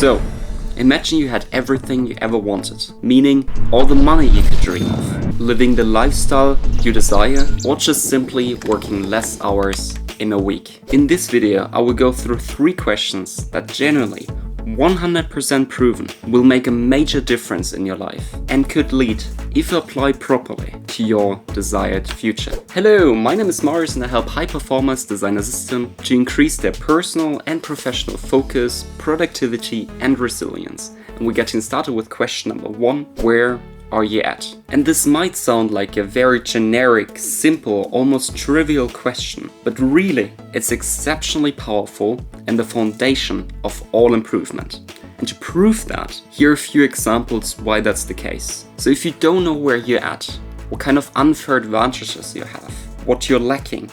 So, imagine you had everything you ever wanted, meaning all the money you could dream of, living the lifestyle you desire, or just simply working less hours in a week. In this video, I will go through 3 questions that genuinely 100% proven will make a major difference in your life and could lead, if applied properly, to your desired future. Hello, my name is Marius and I help high performers design a system to increase their personal and professional focus, productivity and resilience. And we're getting started with question number 1, where are you at? And this might sound like a very generic, simple, almost trivial question, but really it's exceptionally powerful and the foundation of all improvement. And to prove that, here are a few examples why that's the case. So if you don't know where you're at, what kind of unfair advantages you have, what you're lacking,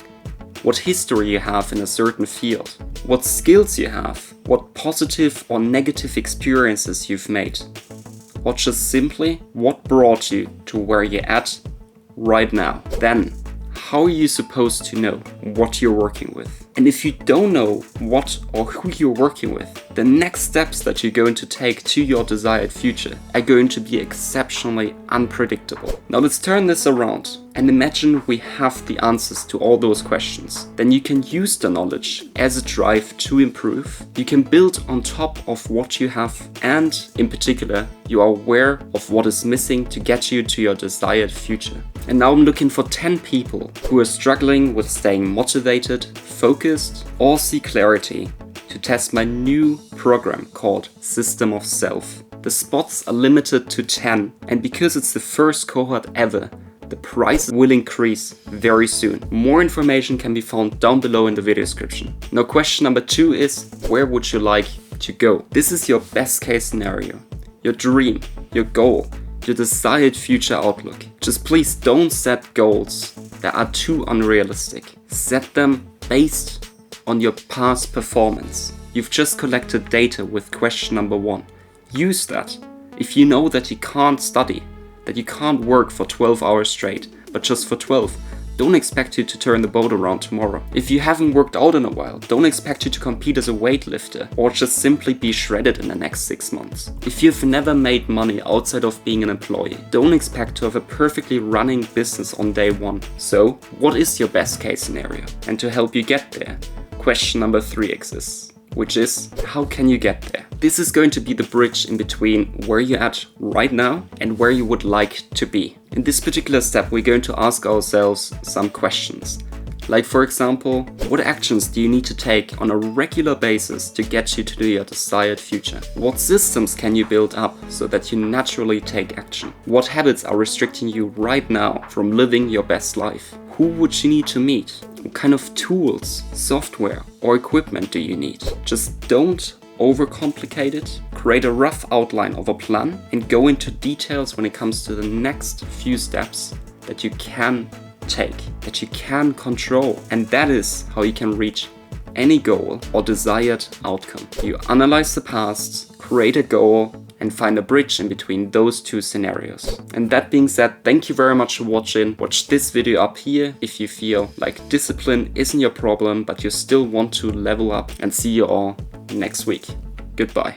what history you have in a certain field, what skills you have, what positive or negative experiences you've made, or just simply what brought you to where you're at right now, then how are you supposed to know what you're working with? And if you don't know what or who you're working with, the next steps that you're going to take to your desired future are going to be exceptionally unpredictable. Now let's turn this around and imagine we have the answers to all those questions. Then you can use the knowledge as a drive to improve. You can build on top of what you have, and in particular, you are aware of what is missing to get you to your desired future. And now I'm looking for 10 people who are struggling with staying motivated, focused, or see clarity to test my new program called System of Self. The spots are limited to 10, and because it's the first cohort ever, the price will increase very soon. More information can be found down below in the video description. Now question number 2 is, where would you like to go? This is your best case scenario, your dream, your goal, your desired future outlook. Just please don't set goals that are too unrealistic. Set them based on your past performance. You've just collected data with question number 1. Use that. If you know that you can't study, that you can't work for 12 hours straight, but just for 12, don't expect you to turn the boat around tomorrow. If you haven't worked out in a while, don't expect you to compete as a weightlifter or just simply be shredded in the next 6 months. If you've never made money outside of being an employee, don't expect to have a perfectly running business on day 1. So, what is your best case scenario? And to help you get there, question number 3 exists, which is, how can you get there? This is going to be the bridge in between where you're at right now and where you would like to be. In this particular step, we're going to ask ourselves some questions. Like for example, what actions do you need to take on a regular basis to get you to your desired future? What systems can you build up so that you naturally take action? What habits are restricting you right now from living your best life? Who would you need to meet? What kind of tools, software, or equipment do you need? Just don't overcomplicate it. Create a rough outline of a plan and go into details when it comes to the next few steps that you can take, that you can control. And that is how you can reach any goal or desired outcome. You analyze the past, create a goal, and find a bridge in between those 2 scenarios. And that being said, thank you very much for watching. Watch this video up here if you feel like discipline isn't your problem, but you still want to level up, and see you all next week. Goodbye.